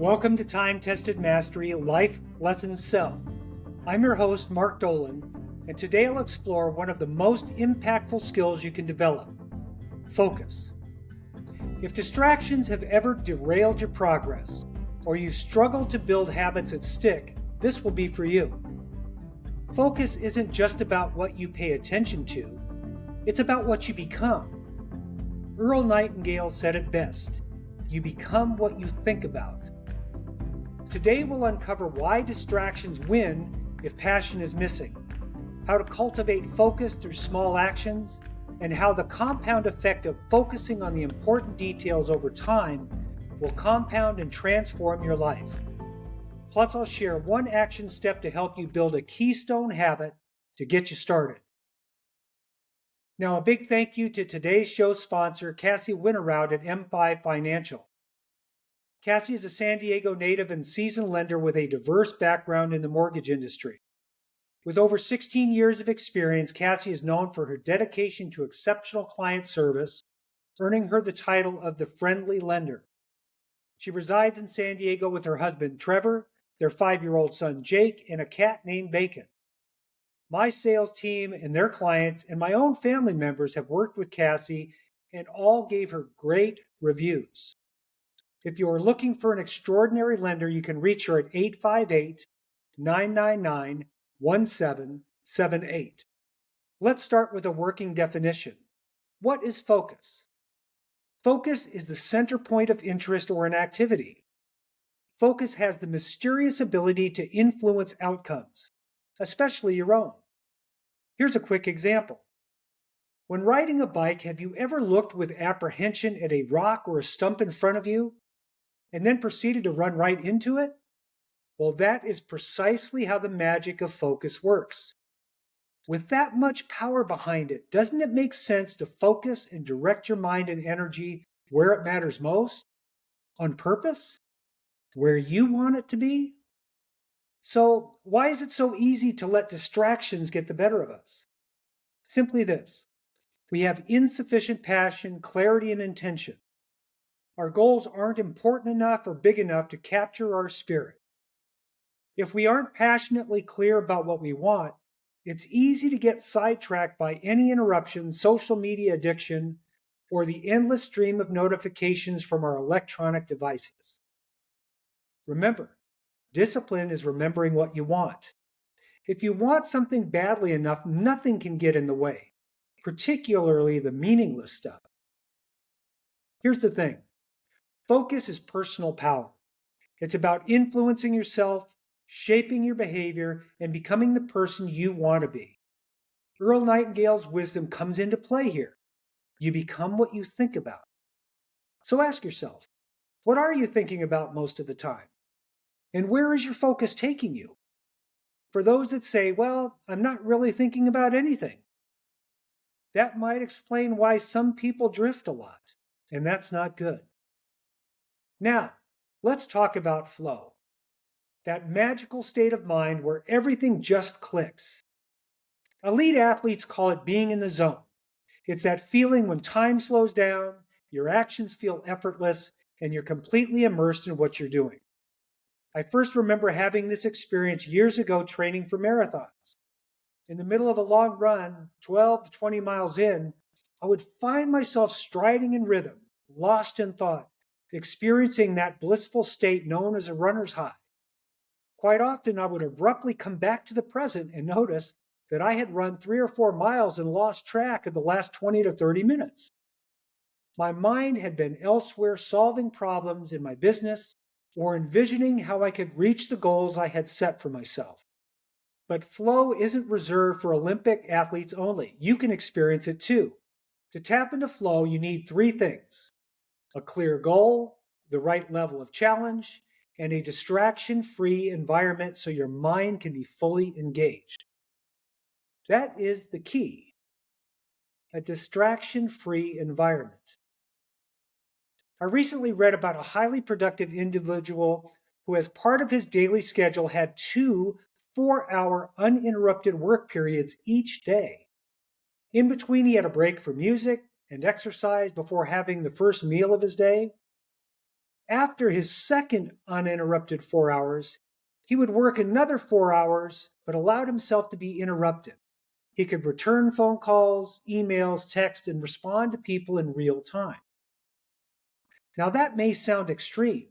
Welcome to Time-Tested Mastery Life Lessons Sell. I'm your host, Mark Dolan, and today I'll explore one of the most impactful skills you can develop: focus. If distractions have ever derailed your progress, or you've struggled to build habits that stick, this will be for you. Focus isn't just about what you pay attention to, it's about what you become. Earl Nightingale said it best: you become what you think about. Today we'll uncover why distractions win if passion is missing, how to cultivate focus through small actions, and how the compound effect of focusing on the important details over time will compound and transform your life. Plus, I'll share one action step to help you build a keystone habit to get you started. Now, a big thank you to today's show sponsor, Cassie Winterrout at M5 Financial. Cassie is a San Diego native and seasoned lender with a diverse background in the mortgage industry. With over 16 years of experience, Cassie is known for her dedication to exceptional client service, earning her the title of the Friendly Lender. She resides in San Diego with her husband, Trevor, their 5-year-old son, Jake, and a cat named Bacon. My sales team and their clients and my own family members have worked with Cassie and all gave her great reviews. If you are looking for an extraordinary lender, you can reach her at 858-999-1778. Let's start with a working definition. What is focus? Focus is the center point of interest or an activity. Focus has the mysterious ability to influence outcomes, especially your own. Here's a quick example. When riding a bike, have you ever looked with apprehension at a rock or a stump in front of you and then proceeded to run right into it? Well, that is precisely how the magic of focus works. With that much power behind it, doesn't it make sense to focus and direct your mind and energy where it matters most? On purpose? Where you want it to be? So, why is it so easy to let distractions get the better of us? Simply this: we have insufficient passion, clarity, and intention. Our goals aren't important enough or big enough to capture our spirit. If we aren't passionately clear about what we want, it's easy to get sidetracked by any interruption, social media addiction, or the endless stream of notifications from our electronic devices. Remember, discipline is remembering what you want. If you want something badly enough, nothing can get in the way, particularly the meaningless stuff. Here's the thing. Focus is personal power. It's about influencing yourself, shaping your behavior, and becoming the person you want to be. Earl Nightingale's wisdom comes into play here. You become what you think about. So ask yourself, what are you thinking about most of the time? And where is your focus taking you? For those that say, well, I'm not really thinking about anything, that might explain why some people drift a lot, and that's not good. Now, let's talk about flow. That magical state of mind where everything just clicks. Elite athletes call it being in the zone. It's that feeling when time slows down, your actions feel effortless, and you're completely immersed in what you're doing. I first remember having this experience years ago training for marathons. In the middle of a long run, 12 to 20 miles in, I would find myself striding in rhythm, lost in thought, experiencing that blissful state known as a runner's high. Quite often, I would abruptly come back to the present and notice that I had run 3 or 4 miles and lost track of the last 20 to 30 minutes. My mind had been elsewhere, solving problems in my business or envisioning how I could reach the goals I had set for myself. But flow isn't reserved for Olympic athletes only. You can experience it too. To tap into flow, you need 3 things: a clear goal, the right level of challenge, and a distraction-free environment so your mind can be fully engaged. That is the key: a distraction-free environment. I recently read about a highly productive individual who, as part of his daily schedule, had 2 4-hour uninterrupted work periods each day. In between, he had a break for music and exercise before having the first meal of his day. After his second uninterrupted 4 hours, he would work another 4 hours, but allowed himself to be interrupted. He could return phone calls, emails, texts, and respond to people in real time. Now, that may sound extreme,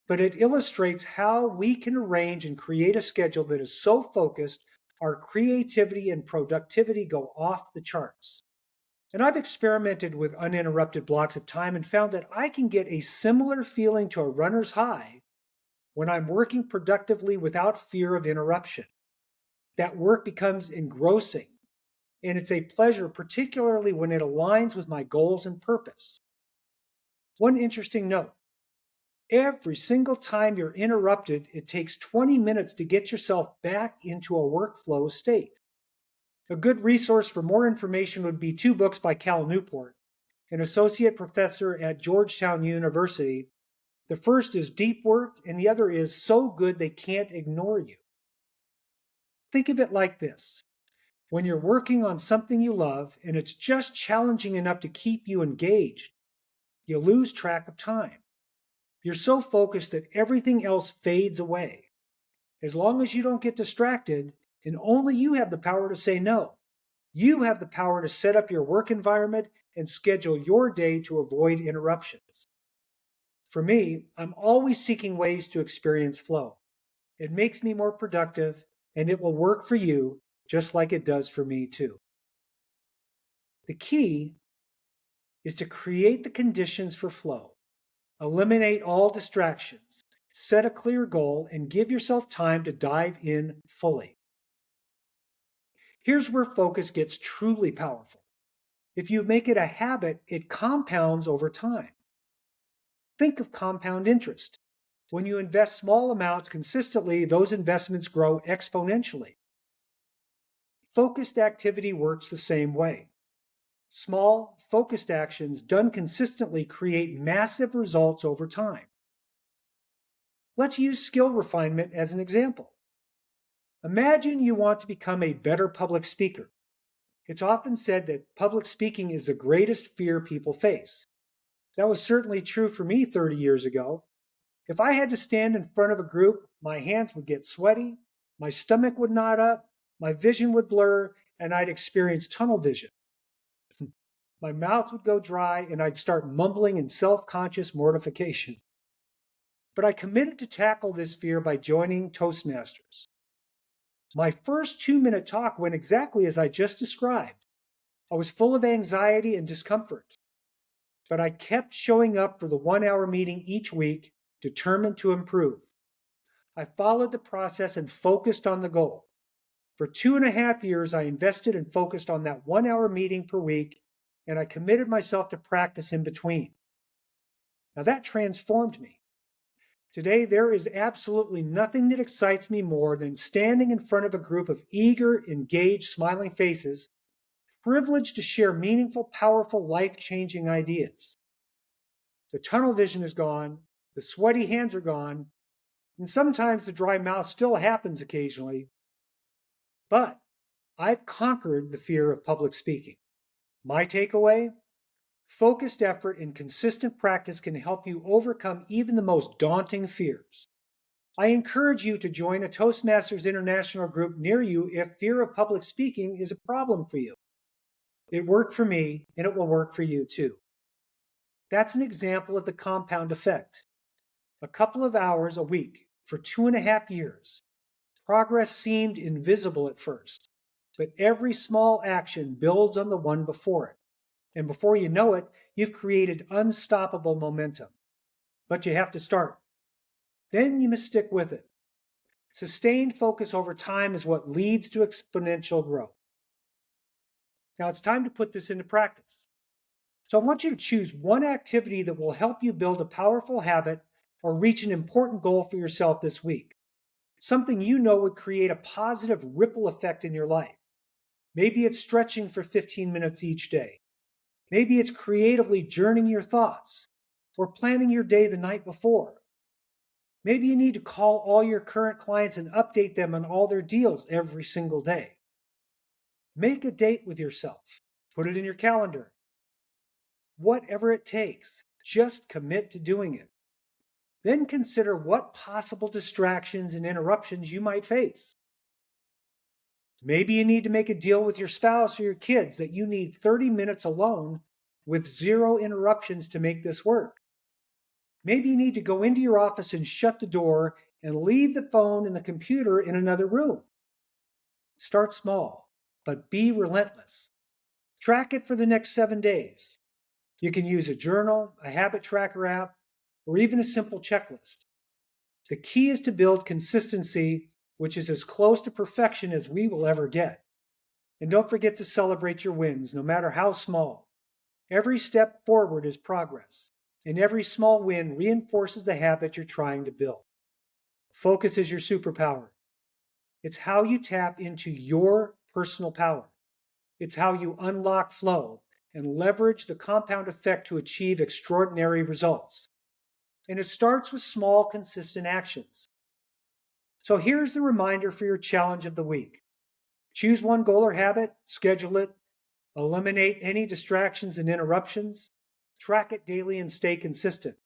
but it illustrates how we can arrange and create a schedule that is so focused our creativity and productivity go off the charts. And I've experimented with uninterrupted blocks of time and found that I can get a similar feeling to a runner's high when I'm working productively without fear of interruption. That work becomes engrossing, and it's a pleasure, particularly when it aligns with my goals and purpose. One interesting note: every single time you're interrupted, it takes 20 minutes to get yourself back into a workflow state. A good resource for more information would be two books by Cal Newport, an associate professor at Georgetown University. The first is Deep Work, and the other is So Good They Can't Ignore You. Think of it like this: when you're working on something you love and it's just challenging enough to keep you engaged, you lose track of time. You're so focused that everything else fades away. As long as you don't get distracted, and only you have the power to say no. You have the power to set up your work environment and schedule your day to avoid interruptions. For me, I'm always seeking ways to experience flow. It makes me more productive, and it will work for you just like it does for me too. The key is to create the conditions for flow. Eliminate all distractions. Set a clear goal and give yourself time to dive in fully. Here's where focus gets truly powerful. If you make it a habit, it compounds over time. Think of compound interest. When you invest small amounts consistently, those investments grow exponentially. Focused activity works the same way. Small, focused actions done consistently create massive results over time. Let's use skill refinement as an example. Imagine you want to become a better public speaker. It's often said that public speaking is the greatest fear people face. That was certainly true for me 30 years ago. If I had to stand in front of a group, my hands would get sweaty, my stomach would knot up, my vision would blur, and I'd experience tunnel vision. My mouth would go dry, and I'd start mumbling in self-conscious mortification. But I committed to tackle this fear by joining Toastmasters. My first 2-minute talk went exactly as I just described. I was full of anxiety and discomfort, but I kept showing up for the 1 hour meeting each week, determined to improve. I followed the process and focused on the goal. For 2.5 years, I invested and focused on that 1 hour meeting per week, and I committed myself to practice in between. Now that transformed me. Today, there is absolutely nothing that excites me more than standing in front of a group of eager, engaged, smiling faces, privileged to share meaningful, powerful, life-changing ideas. The tunnel vision is gone, the sweaty hands are gone, and sometimes the dry mouth still happens occasionally, but I've conquered the fear of public speaking. My takeaway: focused effort and consistent practice can help you overcome even the most daunting fears. I encourage you to join a Toastmasters International group near you if fear of public speaking is a problem for you. It worked for me, and it will work for you too. That's an example of the compound effect. A couple of hours a week for 2.5 years. Progress seemed invisible at first, but every small action builds on the one before it. And before you know it, you've created unstoppable momentum. But you have to start. Then you must stick with it. Sustained focus over time is what leads to exponential growth. Now it's time to put this into practice. So I want you to choose one activity that will help you build a powerful habit or reach an important goal for yourself this week. Something you know would create a positive ripple effect in your life. Maybe it's stretching for 15 minutes each day. Maybe it's creatively journeying your thoughts or planning your day the night before. Maybe you need to call all your current clients and update them on all their deals every single day. Make a date with yourself. Put it in your calendar. Whatever it takes, just commit to doing it. Then consider what possible distractions and interruptions you might face. Maybe you need to make a deal with your spouse or your kids that you need 30 minutes alone with zero interruptions to make this work. Maybe you need to go into your office and shut the door and leave the phone and the computer in another room. Start small, but be relentless. Track it for the next 7 days. You can use a journal, a habit tracker app, or even a simple checklist. The key is to build consistency, which is as close to perfection as we will ever get. And don't forget to celebrate your wins, no matter how small. Every step forward is progress, and every small win reinforces the habit you're trying to build. Focus is your superpower. It's how you tap into your personal power. It's how you unlock flow and leverage the compound effect to achieve extraordinary results. And it starts with small, consistent actions. So here's the reminder for your challenge of the week. Choose one goal or habit, schedule it, eliminate any distractions and interruptions, track it daily, and stay consistent.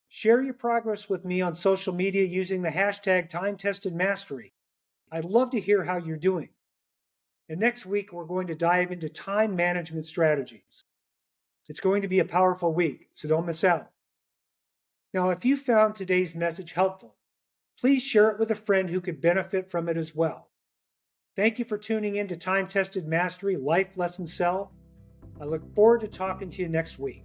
Share your progress with me on social media using the hashtag #TimeTestedMastery. I'd love to hear how you're doing. And next week, we're going to dive into time management strategies. It's going to be a powerful week, so don't miss out. Now, if you found today's message helpful, please share it with a friend who could benefit from it as well. Thank you for tuning in to Time Tested Mastery Life Lesson Cell. I look forward to talking to you next week.